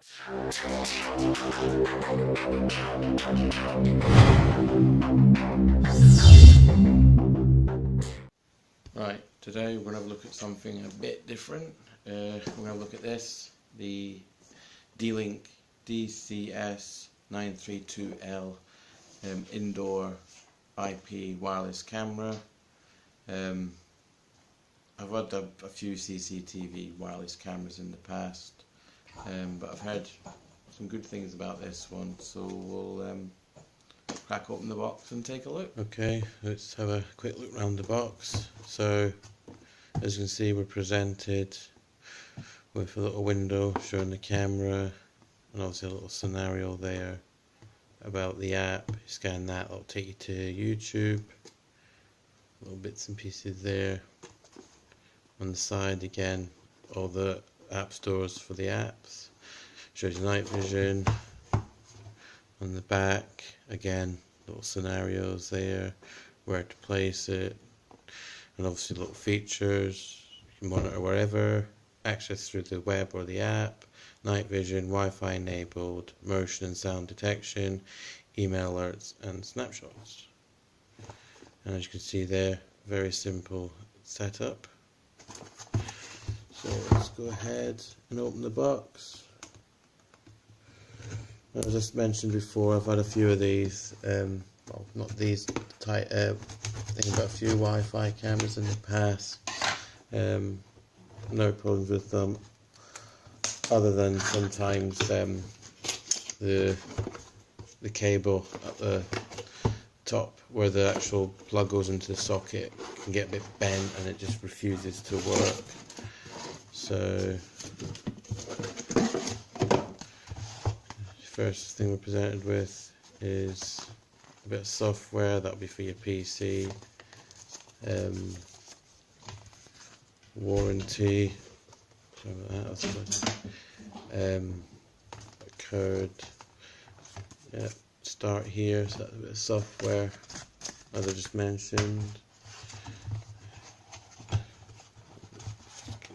Right, today we're going to have a look at something a bit different. We're going to look at this, the Link DCS 932L indoor IP wireless camera. I've had a few CCTV wireless cameras in the past, but I've heard some good things about this one, so we'll crack open the box and take a look. Okay, let's have a quick look around the box. So as you can see, we're presented with a little window showing the camera and obviously a little scenario there about the app. You scan that, it'll take you to YouTube. Little bits and pieces there. On the side again, all the app stores for the apps. Shows you night vision. On the back, again, little scenarios there, where to place it, and obviously little features. You can monitor wherever, access through the web or the app, night vision, Wi-Fi enabled, motion and sound detection, email alerts and snapshots. And as you can see there, very simple setup. So let's go ahead and open the box. As I just mentioned before, I've had a few of these, well, not these type, thinking about a few Wi-Fi cameras in the past. No problems with them, other than sometimes the cable at the top where the actual plug goes into the socket can get a bit bent and it just refuses to work. So first thing we're presented with is a bit of software. That'll be for your PC. Warranty. Sorry about that. A code. Yeah. Start here. So that's a bit of software, as I just mentioned. Get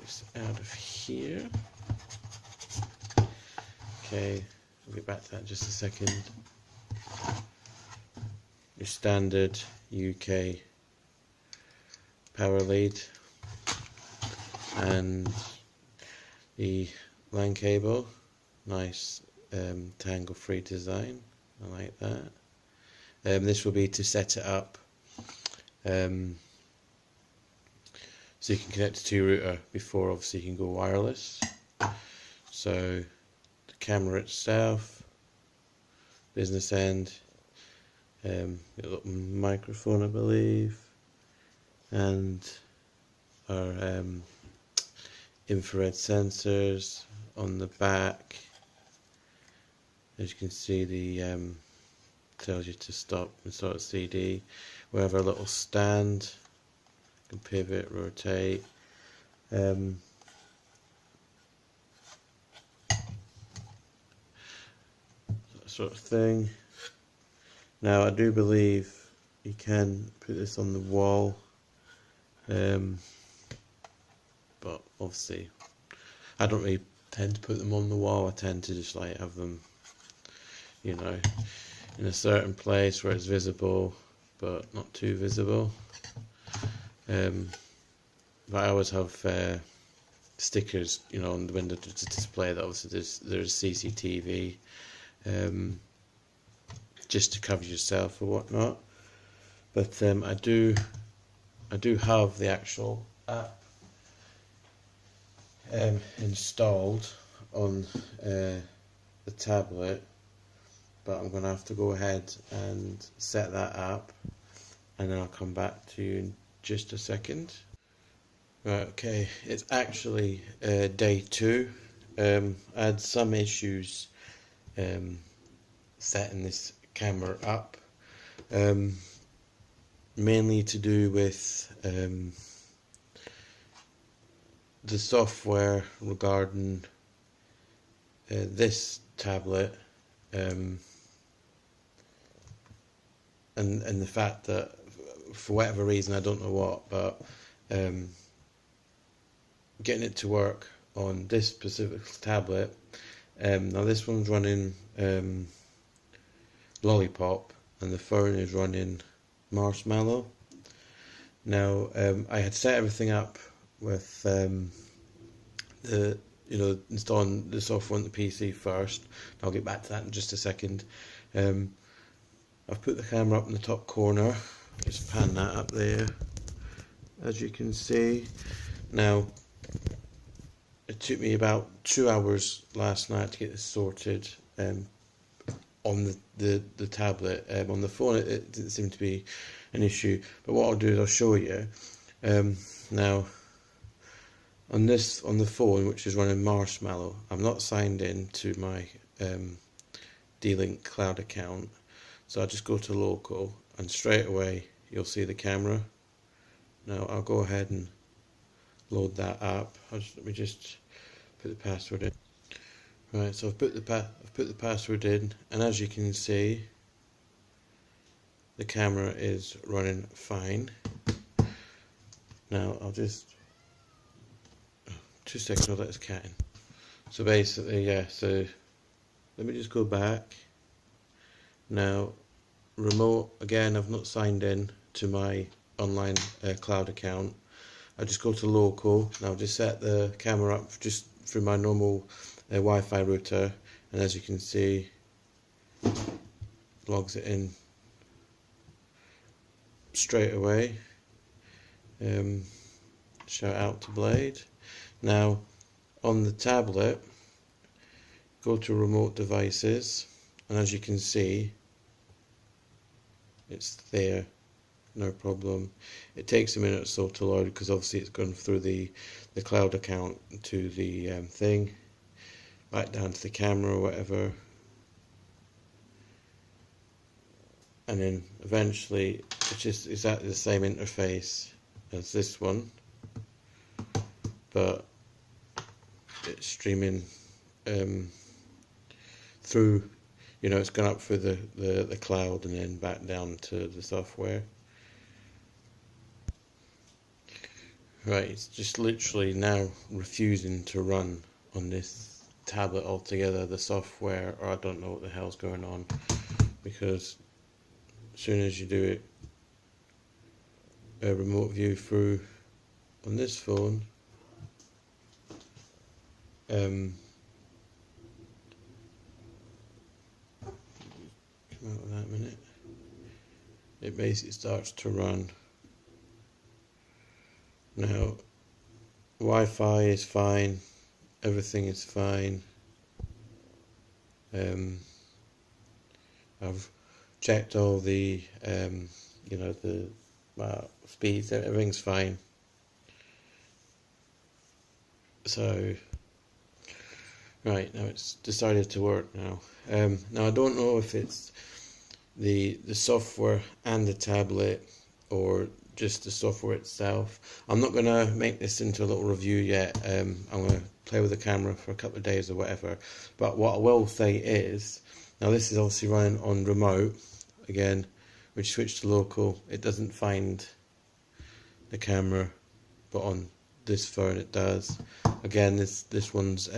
this out of here. Okay. We'll get back to that in just a second. Your standard UK power lead and the LAN cable. Nice tangle free design. I like that. This will be to set it up so you can connect it to your router before obviously you can go wireless. So camera itself, business end, a little microphone I believe, and our infrared sensors on the back. As you can see, the tells you to stop and start a CD. We have our little stand, you can pivot, rotate. Sort of thing. Now I do believe you can put this on the wall, but obviously I don't really tend to put them on the wall. I tend to just like have them, you know, in a certain place where it's visible but not too visible. But I always have stickers, you know, on the window to display that obviously there's CCTV. Just to cover yourself or whatnot, but I do have the actual app installed on the tablet, but I'm going to have to go ahead and set that up, and then I'll come back to you in just a second. Right, okay, it's actually day 2. I had some issues setting this camera up, mainly to do with the software regarding this tablet, and the fact that for whatever reason, I don't know what, but getting it to work on this specific tablet Now this one's running Lollipop, and the phone is running Marshmallow. Now I had set everything up with the installing the software on the PC first. I'll get back to that in just a second. I've put the camera up in the top corner. Just pan that up there, as you can see. Now it took me about 2 hours last night to get this sorted on the tablet. On the phone it didn't seem to be an issue, but what I'll do is I'll show you. Now on the phone, which is running Marshmallow, I'm not signed in to my D-Link cloud account, so I'll just go to local, and straight away you'll see the camera. Now I'll go ahead and load that up. Let me just put the password in. Right, so I've put the password in, and as you can see, the camera is running fine. Now I'll just 2 seconds. I'll let this cat in. So basically, yeah. So let me just go back. Now, remote again. I've not signed in to my online cloud account. I just go to local. Now I'll just set the camera up just through my normal Wi-Fi router, and as you can see, logs it in straight away. Shout out to Blade. Now on the tablet, go to remote devices, and as you can see, it's there, no problem. It takes a minute or so to load because obviously it's gone through the cloud account to the thing, back down to the camera or whatever, and then eventually it's just exactly the same interface as this one, but it's streaming through, it's gone up through the cloud and then back down to the software. Right, it's just literally now refusing to run on this tablet altogether, the software, or I don't know what the hell's going on, because as soon as you do it, a remote view through on this phone, come out of that a minute, it basically starts to run. Now Wi-Fi is fine, everything is fine. I've checked all the the speeds, everything's fine. So right, now it's decided to work now. Now I don't know if it's the software and the tablet, or just the software itself. I'm not going to make this into a little review yet. I'm going to play with the camera for a couple of days or whatever. But what I will say is, now this is obviously running on remote. Again, we switch to local. It doesn't find the camera, but on this phone it does. Again, this one's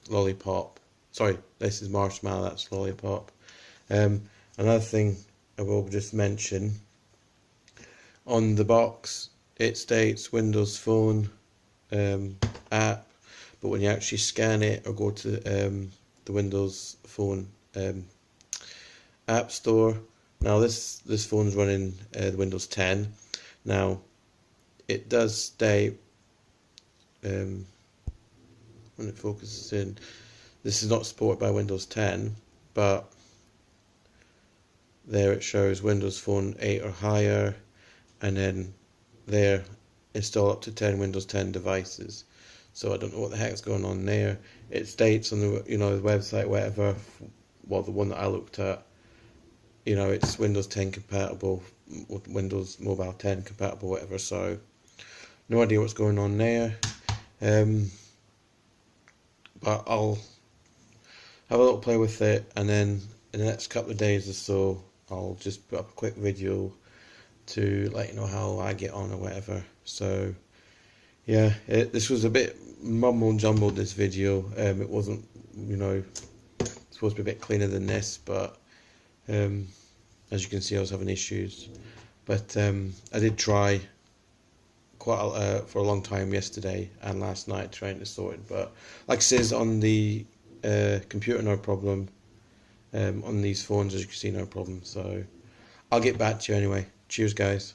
Lollipop. Sorry, this is Marshmallow. That's Lollipop. Another thing I will just mention. On the box, it states Windows Phone app, but when you actually scan it or go to the Windows Phone App Store, now this phone's running Windows 10. Now it does state when it focuses in, this is not supported by Windows 10, but there it shows Windows Phone 8 or higher. And then there, install up to 10 Windows 10 devices. So I don't know what the heck's going on there. It states on the the website, whatever, well, the one that I looked at, it's Windows 10 compatible, Windows Mobile 10 compatible, whatever. So no idea what's going on there. But I'll have a little play with it, and then in the next couple of days or so, I'll just put up a quick video to let you know how I get on or whatever. So yeah, this was a bit mumble jumbled, this video. It wasn't, supposed to be a bit cleaner than this, but as you can see, I was having issues. But I did try for a long time yesterday and last night trying to sort it. But like it says on the computer, no problem. On these phones, as you can see, no problem. So I'll get back to you anyway. Cheers, guys.